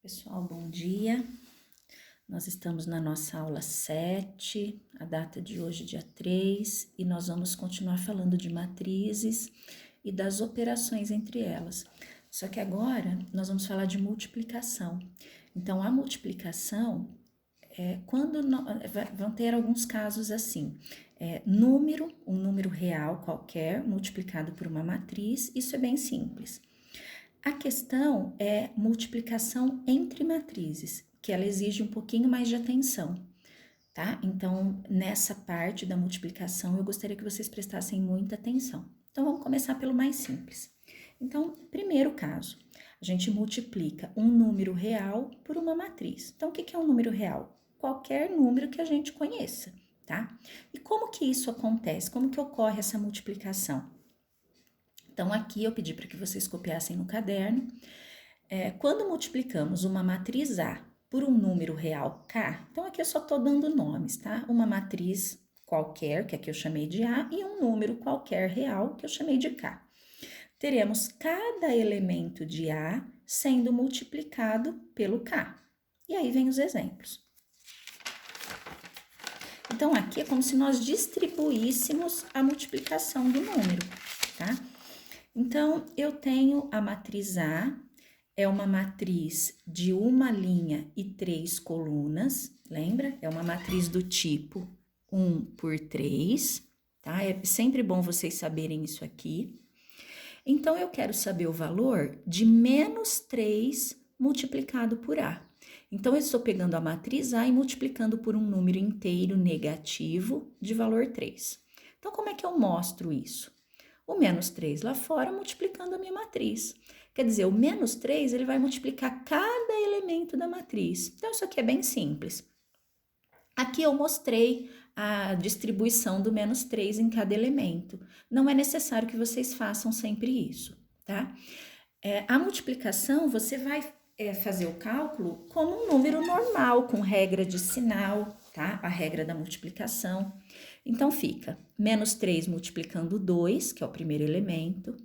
Pessoal, bom dia. Nós estamos na nossa aula 7, a data de hoje, dia 3, e nós vamos continuar falando de matrizes e das operações entre elas. Só que agora nós vamos falar de multiplicação. Então, a multiplicação vão ter alguns casos assim: um número real qualquer multiplicado por uma matriz, isso é bem simples. A questão é multiplicação entre matrizes, que ela exige um pouquinho mais de atenção, tá? Então, nessa parte da multiplicação, eu gostaria que vocês prestassem muita atenção. Então, vamos começar pelo mais simples. Então, primeiro caso, a gente multiplica um número real por uma matriz. Então, o que é um número real? Qualquer número que a gente conheça, tá? E como que isso acontece? Como que ocorre essa multiplicação? Então, aqui eu pedi para que vocês copiassem no caderno. Quando multiplicamos uma matriz A por um número real K, então aqui eu só estou dando nomes, tá? Uma matriz qualquer, que aqui eu chamei de A, e um número qualquer real, que eu chamei de K. Teremos cada elemento de A sendo multiplicado pelo K. E aí vem os exemplos. Então, aqui é como se nós distribuíssemos a multiplicação do número, tá? Então, eu tenho a matriz A, é uma matriz de uma linha e 3 colunas, lembra? É uma matriz do tipo 1 por 3, tá? É sempre bom vocês saberem isso aqui. Então, eu quero saber o valor de menos 3 multiplicado por A. Então, eu estou pegando a matriz A e multiplicando por um número inteiro negativo de valor 3. Então, como é que eu mostro isso? O menos 3 lá fora multiplicando a minha matriz. Quer dizer, o menos 3 ele vai multiplicar cada elemento da matriz. Então, isso aqui é bem simples. Aqui eu mostrei a distribuição do menos 3 em cada elemento. Não é necessário que vocês façam sempre isso, tá? A multiplicação, você vai fazer o cálculo como um número normal, com regra de sinal, tá? A regra da multiplicação. Então, fica menos 3 multiplicando 2, que é o primeiro elemento,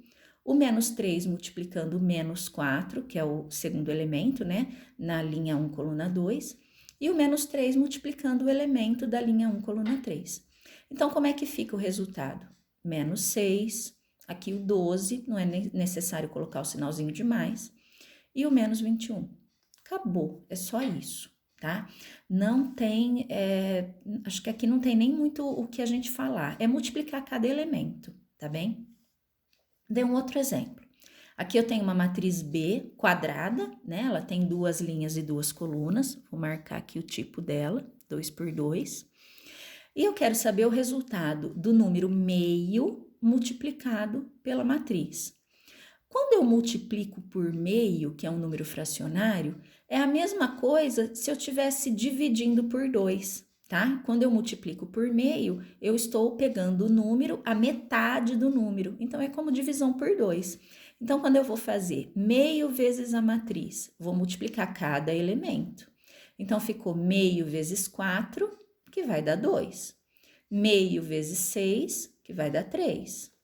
o menos 3 multiplicando menos 4, que é o segundo elemento, né? Na linha 1, coluna 2, e o menos 3 multiplicando o elemento da linha 1, coluna 3. Então, como é que fica o resultado? Menos 6, aqui o 12, não é necessário colocar o sinalzinho de mais, e o menos 21. Acabou, é só isso, tá? Não tem, acho que aqui não tem nem muito o que a gente falar, é multiplicar cada elemento, tá bem? Dê um outro exemplo. Aqui eu tenho uma matriz B quadrada, né? Ela tem 2 linhas e 2 colunas. Vou marcar aqui o tipo dela, 2 por 2. E eu quero saber o resultado do número meio multiplicado pela matriz. Quando eu multiplico por meio, que é um número fracionário, é a mesma coisa se eu estivesse dividindo por 2, tá? Quando eu multiplico por meio, eu estou pegando o número, a metade do número. Então, é como divisão por 2. Então, quando eu vou fazer meio vezes a matriz, vou multiplicar cada elemento. Então, ficou meio vezes 4, que vai dar 2. Meio vezes 6, que vai dar 3.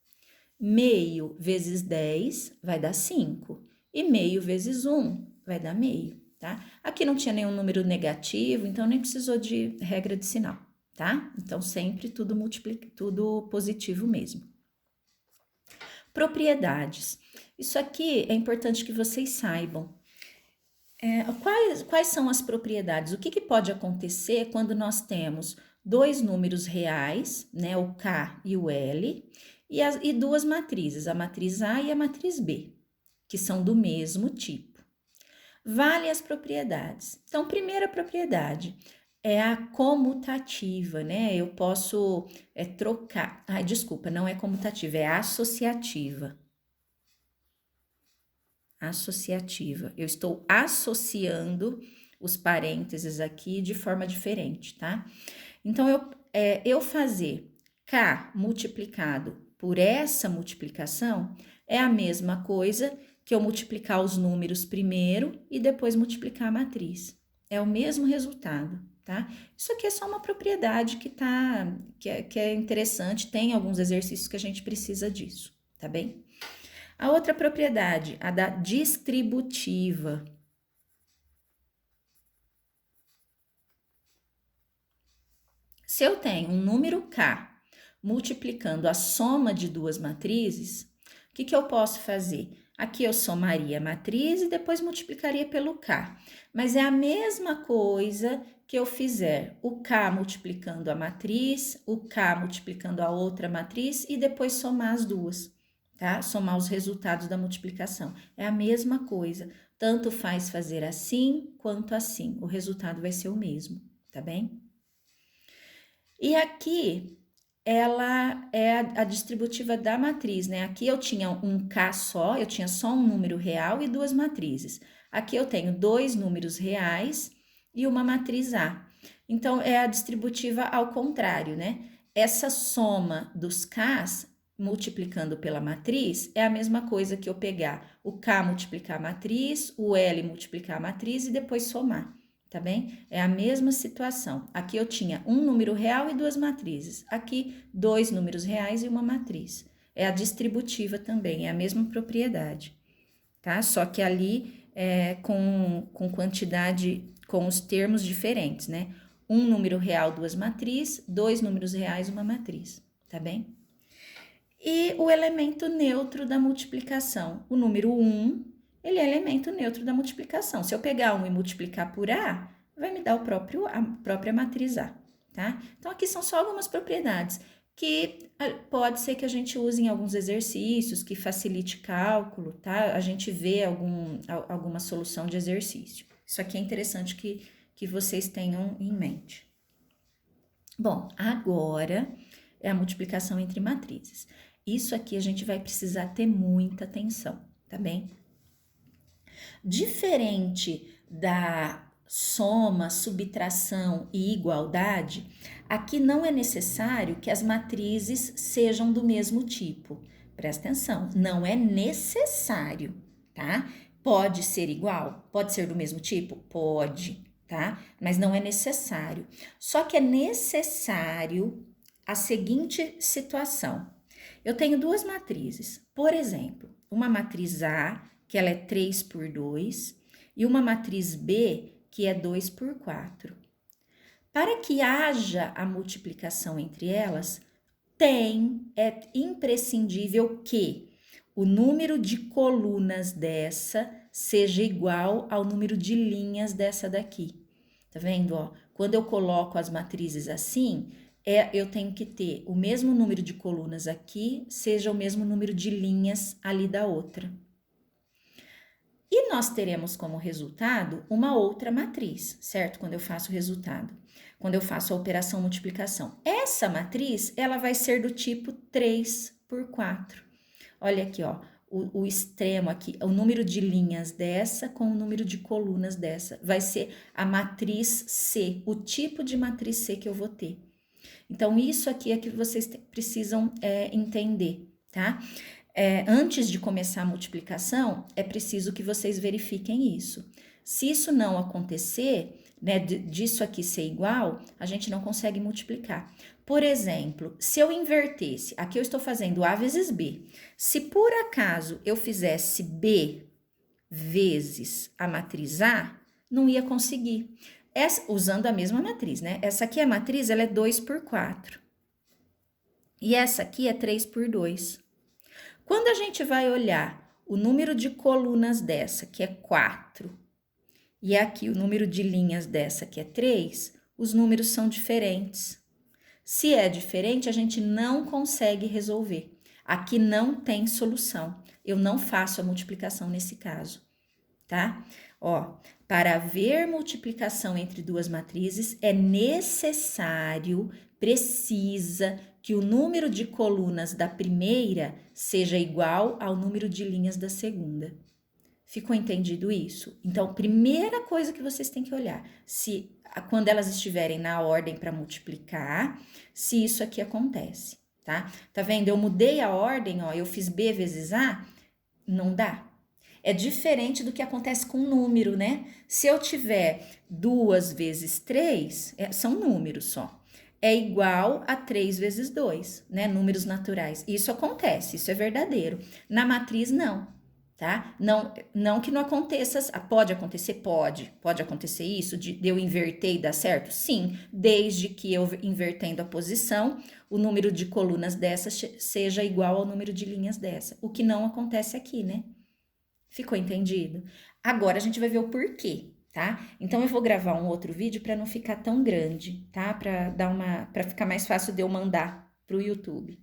Meio vezes 10 vai dar 5. E meio vezes 1 vai dar meio, tá? Aqui não tinha nenhum número negativo, então nem precisou de regra de sinal, tá? Então, sempre tudo tudo positivo mesmo. Propriedades. Isso aqui é importante que vocês saibam. Quais são as propriedades? O que pode acontecer quando nós temos dois números reais, né, o K e o L, e duas matrizes, a matriz A e a matriz B, que são do mesmo tipo? Vale as propriedades. Então, primeira propriedade é a comutativa, né? Eu posso trocar. Ai, desculpa, não é comutativa, é associativa. Associativa. Eu estou associando os parênteses aqui de forma diferente, tá? Então, eu fazer K multiplicado por essa multiplicação é a mesma coisa que eu multiplicar os números primeiro e depois multiplicar a matriz. É o mesmo resultado, tá? Isso aqui é só uma propriedade que é interessante, tem alguns exercícios que a gente precisa disso, tá bem? A outra propriedade, a da distributiva. Se eu tenho um número K multiplicando a soma de duas matrizes, o que eu posso fazer? Aqui eu somaria a matriz e depois multiplicaria pelo K. Mas é a mesma coisa que eu fizer o K multiplicando a matriz, o K multiplicando a outra matriz e depois somar as duas, tá? Somar os resultados da multiplicação. É a mesma coisa. Tanto faz fazer assim quanto assim. O resultado vai ser o mesmo, tá bem? E aqui ela é a distributiva da matriz, né? Aqui eu tinha um K só, eu tinha só um número real e duas matrizes. Aqui eu tenho dois números reais e uma matriz A. Então, é a distributiva ao contrário, né? Essa soma dos Ks multiplicando pela matriz é a mesma coisa que eu pegar o K multiplicar a matriz, o L multiplicar a matriz e depois somar. Tá bem? É a mesma situação. Aqui eu tinha um número real e duas matrizes. Aqui, dois números reais e uma matriz. É a distributiva também, é a mesma propriedade, tá? Só que ali é com quantidade, com os termos diferentes, né? Um número real, duas matrizes, dois números reais, uma matriz, tá bem? E o elemento neutro da multiplicação. O número 1, ele é elemento neutro da multiplicação. Se eu pegar 1 e multiplicar por A, vai me dar a própria matriz A, tá? Então, aqui são só algumas propriedades que pode ser que a gente use em alguns exercícios, que facilite cálculo, tá? A gente vê alguma solução de exercício. Isso aqui é interessante que vocês tenham em mente. Bom, agora é a multiplicação entre matrizes. Isso aqui a gente vai precisar ter muita atenção, tá bem? Diferente da soma, subtração e igualdade, aqui não é necessário que as matrizes sejam do mesmo tipo. Presta atenção, não é necessário, tá? Pode ser igual? Pode ser do mesmo tipo? Pode, tá? Mas não é necessário. Só que é necessário a seguinte situação. Eu tenho duas matrizes, por exemplo, uma matriz A, que ela é 3 por 2, e uma matriz B, que é 2 por 4. Para que haja a multiplicação entre elas, é imprescindível que o número de colunas dessa seja igual ao número de linhas dessa daqui. Tá vendo, ó? Quando eu coloco as matrizes assim, eu tenho que ter o mesmo número de colunas aqui, seja o mesmo número de linhas ali da outra. E nós teremos como resultado uma outra matriz, certo? Quando eu faço o resultado, quando eu faço a operação multiplicação. Essa matriz, ela vai ser do tipo 3 por 4. Olha aqui, ó, o extremo aqui, o número de linhas dessa com o número de colunas dessa. Vai ser a matriz C, o tipo de matriz C que eu vou ter. Então, isso aqui é que vocês precisam entender, tá? Antes de começar a multiplicação, é preciso que vocês verifiquem isso. Se isso não acontecer, né, disso aqui ser igual, a gente não consegue multiplicar. Por exemplo, se eu invertesse, aqui eu estou fazendo A vezes B. Se por acaso eu fizesse B vezes a matriz A, não ia conseguir. Usando a mesma matriz, né? Essa aqui, a matriz, ela é 2 por 4. E essa aqui é 3 por 2. Quando a gente vai olhar o número de colunas dessa, que é 4, e aqui o número de linhas dessa, que é 3, os números são diferentes. Se é diferente, a gente não consegue resolver. Aqui não tem solução. Eu não faço a multiplicação nesse caso, tá? Ó, para haver multiplicação entre duas matrizes, é necessário, precisa que o número de colunas da primeira seja igual ao número de linhas da segunda. Ficou entendido isso? Então, primeira coisa que vocês têm que olhar, se quando elas estiverem na ordem para multiplicar, se isso aqui acontece, tá? Tá vendo? Eu mudei a ordem, ó, eu fiz B vezes A, não dá. É diferente do que acontece com número, né? Se eu tiver 2 vezes 3, são números só. É igual a 3 vezes 2, né? Números naturais. Isso acontece, isso é verdadeiro. Na matriz, não. tá? Não que não aconteça, pode acontecer, pode acontecer isso, de eu inverter e dar certo? Sim, desde que eu invertendo a posição, o número de colunas dessa seja igual ao número de linhas dessa, o que não acontece aqui, né? Ficou entendido? Agora a gente vai ver o porquê, tá? Então eu vou gravar um outro vídeo para não ficar tão grande, tá? Para ficar mais fácil de eu mandar pro YouTube.